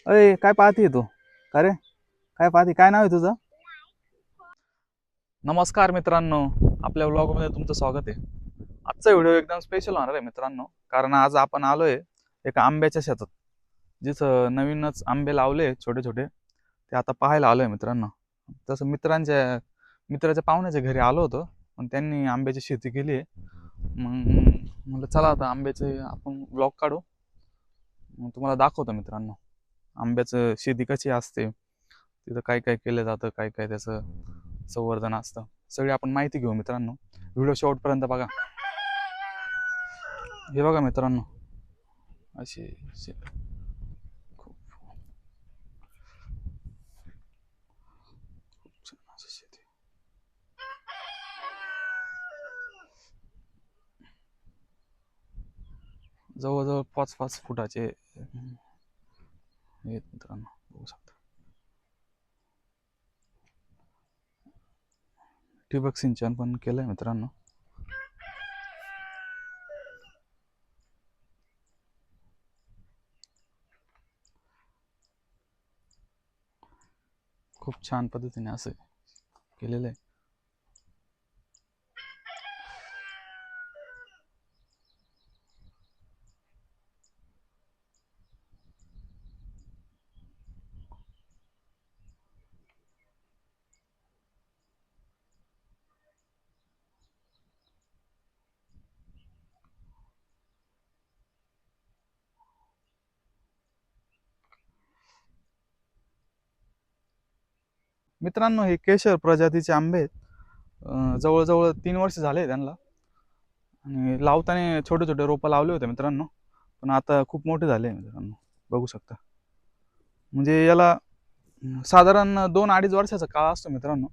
अय काय पाहते तू? का रे? काय पाहते? काय नाव आहे तुझं? नमस्कार मित्रांनो, आपल्या व्लॉगमध्ये तुमचं स्वागत आहे. आजचा व्हिडिओ एकदम स्पेशल होणार आहे मित्रांनो, कारण आज आपण आलोय एका आंब्याच्या शेतात, जिथं नवीनच आंबे लावले छोटे छोटे, ते आता पाहायला आलोय मित्रांनो. तसं मित्राच्या पाहुण्याच्या घरी आलो होतो, पण त्यांनी आंब्याची शेती केली आहे. मग म्हणलं चला आता आंब्याचे आपण व्लॉग काढू. मग तुम्हाला दाखवतो मित्रांनो आंब्याचं शेती कशी असते, तिथं काय काय केलं जातं, काय काय त्याचं संवर्धन असतं, सगळी आपण माहिती घेऊ मित्रांनो. व्हिडिओ शेवटपर्यंत बघा. हे बघा मित्रांनो, अशी खूप छान अशी शेती. जवळजवळ 5-5 फुटाचे आहेत मित्रांनो, बघू शकता. ठिबक सिंचन पण केलंय मित्रांनो. खूप छान पद्धतीने असं केलेलं आहे. मित्रांनो, हे केशर प्रजातीचे आंबे आहेत. जवळजवळ 3 वर्ष झाले त्यांना. आणि लावताना छोटे छोटे रोपं लावले होते मित्रांनो, पण आता खूप मोठे झाले मित्रांनो, बघू शकता. म्हणजे याला साधारण 2-2.5 वर्षाचा काळ असतो मित्रांनो.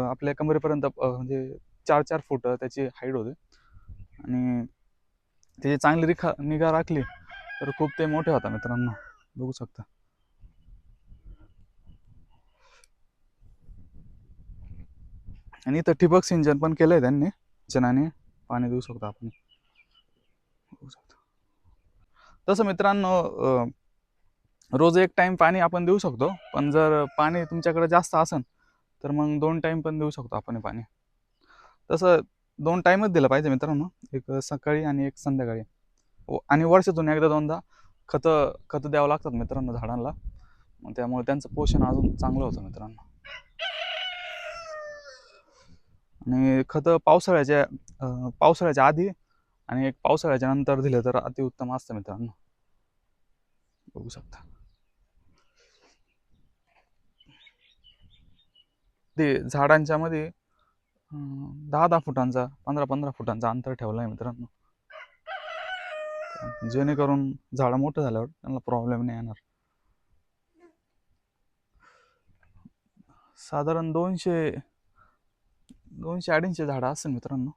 आपल्या कमरेपर्यंत म्हणजे 4-4 फूट त्याची हाईट होते. आणि त्याची चांगली निगा राखली तर खूप ते मोठे होतात मित्रांनो, बघू शकता. आणि इथं ठिबक सिंचन पण केलंय त्यांनी, सिंचनाने पाणी देऊ शकतो आपण, बघू शकता. तसं मित्रांनो, रोज एक टाइम पाणी आपण देऊ शकतो, पण जर पाणी तुमच्याकडे जास्त असेल तर मग 2 टाइम पण देऊ शकतो आपण पाणी. तसं 2 टाइमच दिलं पाहिजे मित्रांनो, एक सकाळी आणि एक संध्याकाळी. आणि वर्षातून एकदा दोनदा खतं द्यावं लागतात मित्रांनो झाडांना, मग त्यामुळे त्यांचं पोषण अजून चांगलं होतं मित्रांनो. आणि खतं पावसाळ्याच्या आधी आणि एक पावसाळ्याच्या नंतर दिलं तर अतिउत्तम असतं मित्रांनो, बघू शकता. ते झाडांच्या मध्ये 10-10 फुटांचा 15-15 फुटांचा अंतर ठेवलं आहे मित्रांनो, जेणेकरून झाडं मोठं झाल्यावर त्यांना प्रॉब्लेम नाही येणार. साधारण 200-250 झाडं असेल मित्रांनो.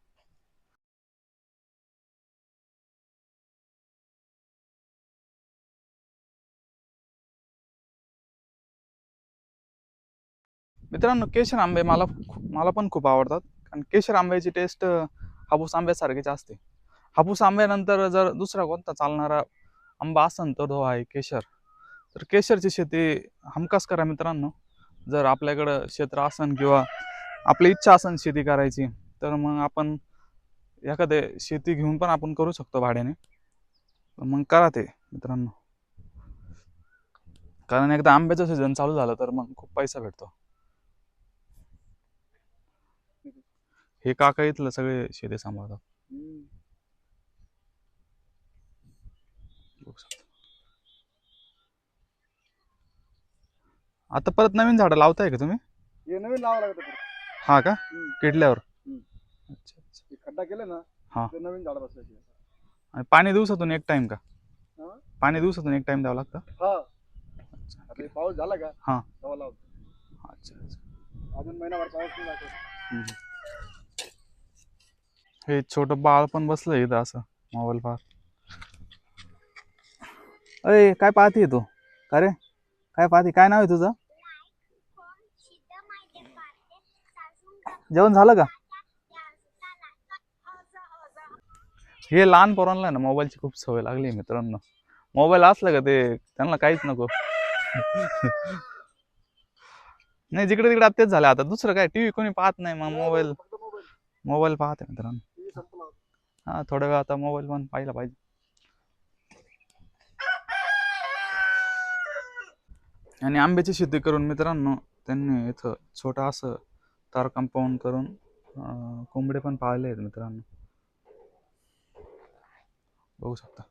मित्रांनो, केशर आंबे मला पण खूप आवडतात, कारण केशर आंब्याची टेस्ट हापूस आंब्यासारखीच असते. हापूस आंब्यानंतर जर दुसरा कोणता चालणारा आंबा असेल तर तो आहे केशर. तर केशरची शेती हमखास करा मित्रांनो. जर आपल्याकडं क्षेत्र असेल किंवा आपली इच्छा असेल शेती करायची, तर मग आपण एखादे शेती घेऊन पण आपण करू शकतो भाड्याने. मग करा ते मित्रांनो, कारण एकदा आंब्याचं सीझन चालू झालं तर मग खूप पैसा भेटतो. हे काका इथलं सगळे शेती सांभाळतात. आता परत नवीन झाडं लावताय का तुम्ही? हे नवीन लावावं लागतं परत. हा का? किडल्यावर? अच्छा अच्छा. ते खड्डा केले ना, हा. ते नवीन झाडं बसवायची. आणि पाणी दिवसातून एक टाइम का? हा? पाणी दिवसातून एक टाइम द्यावं लागतं? हा, अच्छा. आता हे पाऊस झाला का हा. तेव्हा लावतो. अच्छा अच्छा. अजून महिनाभर पाऊस नाही लागतो. हे छोटं बाळ पण बसलंय इथं असं मोबाईल पाहत. अय काय पाहते तू? का रे? काय पाहते? काय नाव आहे तुझं? जेवण झालं का? हे लहान पोरांना ना मोबाईलची खूप सवय लागली मित्रांनो. मोबाईल असला का ते त्यांना काहीच नको. नाही, जिकडे तिकडे तेच झालं आता. दुसरं काय, टीव्ही कोणी पाहत नाही, मग मोबाईल फक्त मोबाईल. मोबाईल पाहते मित्रांनो. टीव्ही संपला. हा, थोडा वेळ आता मोबाईल पण पाहिला पाहिजे. आणि आंब्याची शेती करून मित्रांनो त्यांनी इथं छोटा असं तार कंपाऊंड करून कोंबडे पण पाळले आहेत मित्रांनो, बघू शकता.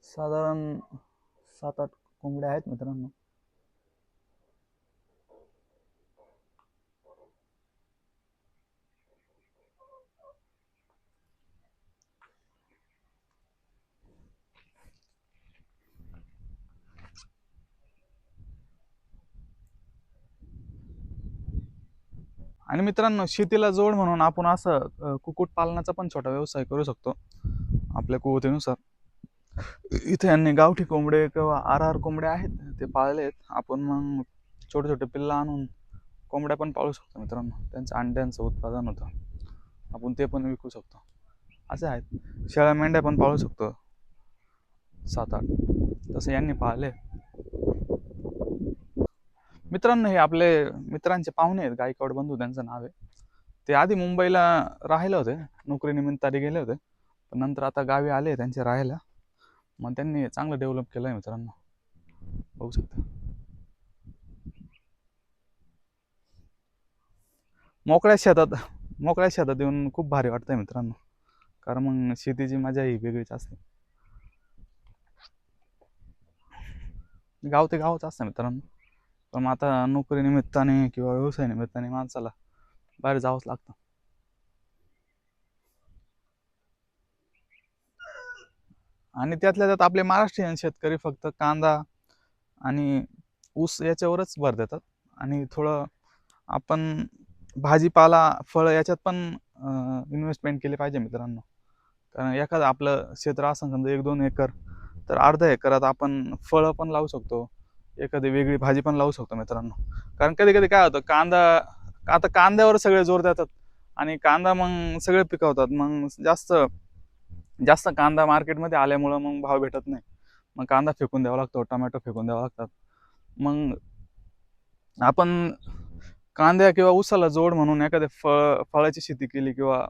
साधारण 7-8 कोंबड्या आहेत मित्रांनो. आणि मित्रांनो, शेतीला जोड म्हणून आपण असं कुक्कुट पालनाचा पण छोटा व्यवसाय करू शकतो आपल्या कुवतीनुसार. इथे यांनी गावठी कोंबडे किंवा आर कोंबडे आहेत ते पाळले आहेत. आपण मग छोटे छोटे पिल्लं आणून कोंबड्या पण पाळू शकतो मित्रांनो. त्यांचं अंड्यांचं उत्पादन होतं, आपण ते पण विकू शकतो. असे आहेत. शेळ्या मेंढ्या पण पाळू शकतो 7-8, तसं यांनी पाळले. मित्रांनो, हे आपले मित्रांचे पाहुणे आहेत, गायकवाड बंधू त्यांचं नाव आहे. ते आधी मुंबईला राहिले होते, नोकरीनिमित्ताने गेले होते, पण नंतर आता गावी आले त्यांचे राहायला. मग त्यांनी चांगलं डेव्हलप केलं आहे मित्रांनो, बघू शकता. मोकळ्या शेतात येऊन खूप भारी वाटतंय मित्रांनो, कारण मग शेतीची मजा ही वेगळीच असते. गाव ते गावच असतं मित्रांनो, पण मग आता नोकरीनिमित्ताने किंवा व्यवसाय निमित्ताने माणसाला बाहेर जावंच लागतं. आणि त्यातल्या त्यात आपले महाराष्ट्रीयन शेतकरी फक्त कांदा आणि ऊस याच्यावरच भर देतात. आणि थोडं आपण भाजीपाला फळ याच्यात पण इन्व्हेस्टमेंट केली पाहिजे मित्रांनो. कारण एखादं आपलं क्षेत्र असं समजा 1-2 एकर, तर अर्ध्या एकरात आपण फळं पण लावू शकतो, एखादी वेगळी भाजी पण लावू शकतो मित्रांनो. कारण कधी कधी काय होतं, आता कांद्यावर सगळे जोर देतात आणि कांदा मग सगळे पिकवतात, मग जास्त जास्त कांदा मार्केटमध्ये आल्यामुळं मग भाव भेटत नाही, मग कांदा फेकून द्यावा लागतो, टोमॅटो फेकून द्यावा लागतात. मग आपण कांद्या किंवा ऊसाला जोड म्हणून एखाद्या फळाची शेती केली किंवा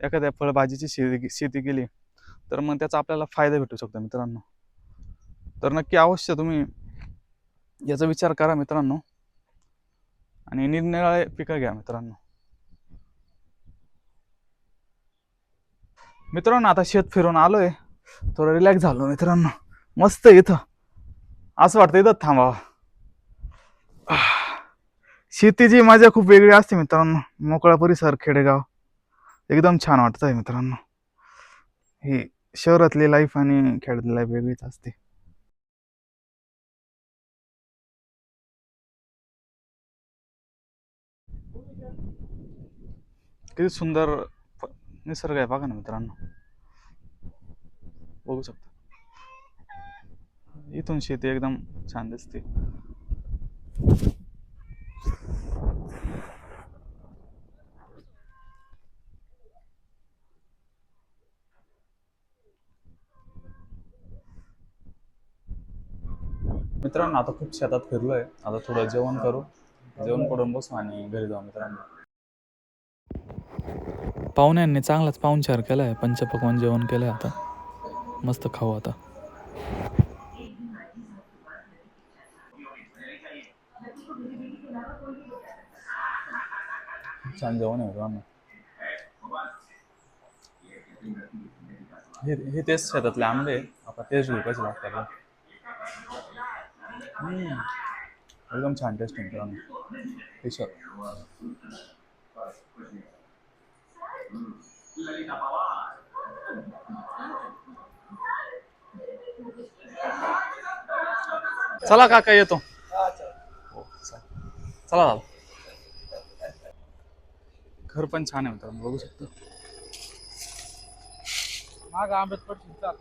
एखाद्या फळभाजीची शेती केली, तर मग त्याचा आपल्याला फायदा भेटू शकतो मित्रांनो. तर नक्की अवश्य तुम्ही याचा विचार करा मित्रांनो, आणि निरनिराळे पिकं घ्या मित्रांनो. आता शेत फिरून आलोय, थोडं रिलॅक्स झालो मित्रांनो. मस्त इथं असं वाटतं इथं थांबावं. शेतीची मजा खूप वेगळी असते मित्रांनो. मोकळा परिसर, खेडेगाव एकदम छान वाटतंय मित्रांनो. ही शहरातली लाईफ आणि खेड्यातली लाईफ वेगळीच असते. किती सुंदर निसर्ग आहे बघा ना मित्रांनो, बघू शकता. इथून शेती एकदम छान दिसते. मित्रांनो, आता खूप शेतात फिरलोय, आता थोडं जेवण करू, जेवण करून बसू आणि घरी जाऊ मित्रांनो. पाहुण्यांनी चांगलाच पाहुणचार केलाय, पंचपक्वान्न जेवण केलंय, आता मस्त खाऊ आता. छान जेवण आहे मित्रांनो. हे तेच शेतातले आंबे, आता टेस्ट घेऊ कसे लागतात. एकदम छान टेस्ट आहे मित्रांनो. चला काका, येतो. चला दादा. घर पण छान आहे मित्रांनो, बघू शकतो. माग आंबेत पडशील चाल.